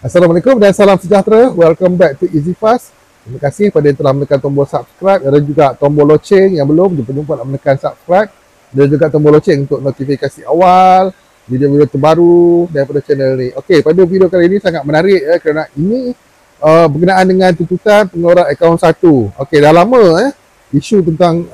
Assalamualaikum dan salam sejahtera. Welcome back to Easy Fast. Terima kasih kepada yang telah menekan tombol subscribe dan juga tombol loceng. Yang belum, jumpa nak menekan subscribe dan juga tombol loceng untuk notifikasi awal video-video terbaru daripada channel ni. Okey, pada video kali ini sangat menarik kerana ini berkenaan dengan tuntutan pengeluaran akaun 1. Okey, dah lama isu tentang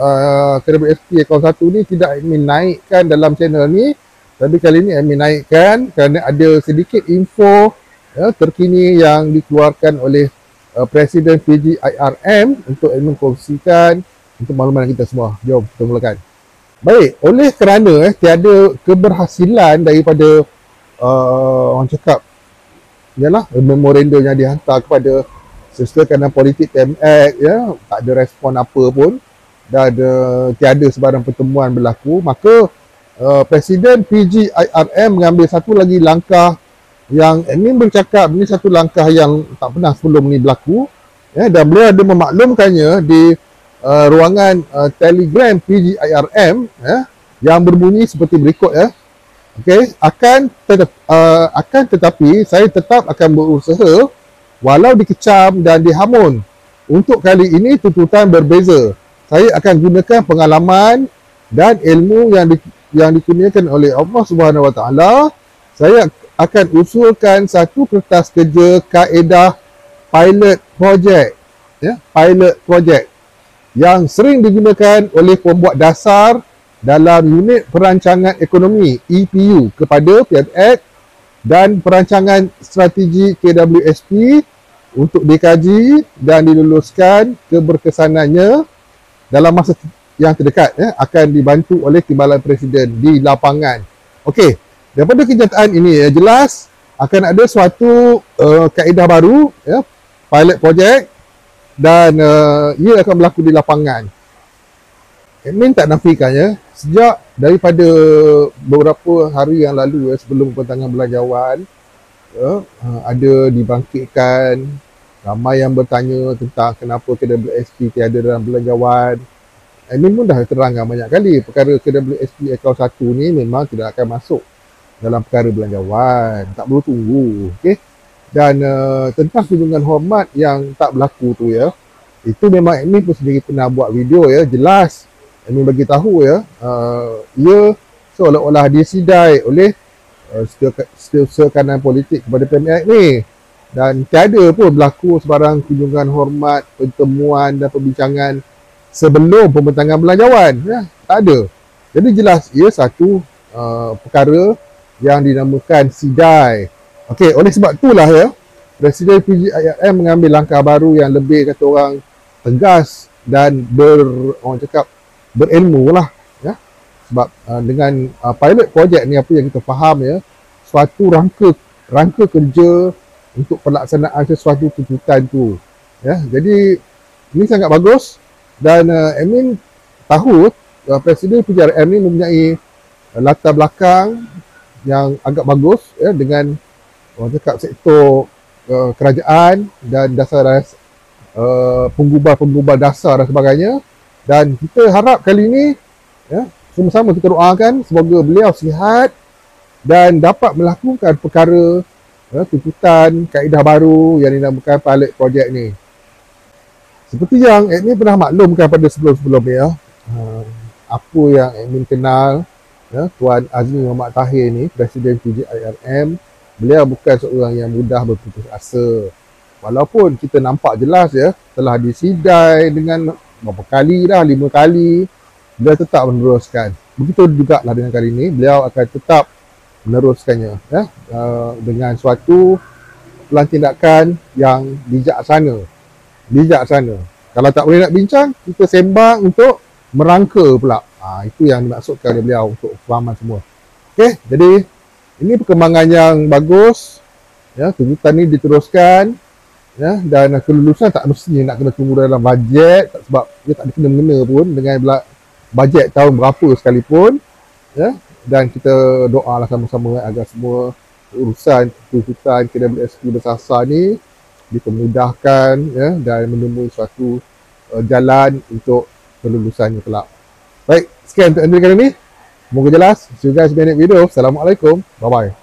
KWSP akaun 1 ni tidak admin naikkan dalam channel ni. Tapi kali ini admin naikkan kerana ada sedikit info terkini yang dikeluarkan oleh Presiden PGIRM untuk mengkongsikan untuk makluman kita semua. Jom kita mulakan. Baik, oleh kerana tiada keberhasilan daripada orang cakap ialah memorandum yang dihantar kepada Siswa Kanan Politik PMX, tak ada respon apa pun dan tiada sebarang pertemuan berlaku, maka Presiden PGIRM mengambil satu lagi langkah yang admin bercakap ini satu langkah yang tak pernah sebelum ni berlaku, dan beliau ada memaklumkannya di ruangan Telegram PGIRM yang berbunyi seperti berikut. Okey, akan tetapi saya tetap akan berusaha walau dikecam dan dihamun. Untuk kali ini tuntutan berbeza. Saya akan gunakan pengalaman dan ilmu yang dikurniakan oleh Allah Subhanahu Wa Taala. Saya akan usulkan satu kertas kerja kaedah pilot project, pilot project yang sering digunakan oleh pembuat dasar dalam unit perancangan ekonomi EPU kepada PMX dan perancangan strategi KWSP untuk dikaji dan diluluskan keberkesanannya dalam masa yang terdekat, akan dibantu oleh Timbalan Presiden di lapangan. Okey, daripada kenyataan ini jelas akan ada suatu kaedah baru, pilot project, dan ia akan berlaku di lapangan. Admin tak nafikannya, sejak daripada beberapa hari yang lalu sebelum pertengahan belanjawan, ada dibangkitkan, ramai yang bertanya tentang kenapa KWSP tiada dalam belanjawan. Admin pun dah terangkan banyak kali, perkara KWSP akaun 1 ni memang tidak akan masuk dalam perkara belanjawan, tak perlu tunggu. Okay? Dan tentang kunjungan hormat yang tak berlaku tu, itu memang admin pun sendiri pernah buat video, jelas admin bagi tahu, ia seolah-olah disidai oleh Setiausaha Kanan Politik kepada PMX ni, dan tiada pun berlaku sebarang kunjungan hormat, pertemuan dan perbincangan sebelum pembentangan belanjawan, tak ada. Jadi jelas ia satu perkara yang dinamakan sidai. Okey, oleh sebab itulah Presiden PGIRM mengambil langkah baru yang lebih kata orang tegas dan orang cakap berilmu lah, sebab dengan pilot project ni apa yang kita faham, suatu rangka kerja untuk pelaksanaan sesuatu tuntutan tu, jadi ini sangat bagus dan admin tahu Presiden PGIRM ni mempunyai latar belakang yang agak bagus, dengan orang cakap sektor kerajaan dan dasar penggubal dasar dan sebagainya. Dan kita harap kali ini sama-sama kita doakan semoga beliau sihat dan dapat melakukan perkara tuntutan kaedah baru yang dinamakan pilot project ni. Seperti yang admin pernah maklumkan pada sebelum-sebelum ni, apa yang admin kenal Tuan Azmi Muhammad Tahir ni, Presiden PGIRM, beliau bukan seorang yang mudah berputus asa. Walaupun kita nampak jelas telah disidai dengan berapa kali dah, 5 kali, beliau tetap meneruskan. Begitu juga lah dengan kali ini, beliau akan tetap meneruskannya dengan suatu pelantikan yang bijaksana. Kalau tak boleh nak bincang, kita sembang untuk merangka pula. Itu yang dimaksudkan oleh beliau untuk kefahaman semua. Okey, jadi ini perkembangan yang bagus. Tuntutan ni diteruskan, dan kelulusan tak mestinya nak kena tunggu dalam bajet, sebab dia tak ada kena-mengena pun dengan bajet tahun berapa sekalipun. Dan kita doalah sama-sama agar semua urusan tuntutan KWSP bersasar ni dipermudahkan, dan menemui suatu jalan untuk kelulusannya kelak. Baik, sekian untuk anda kali ini. Semoga jelas. See you guys in the next video. Assalamualaikum. Bye-bye.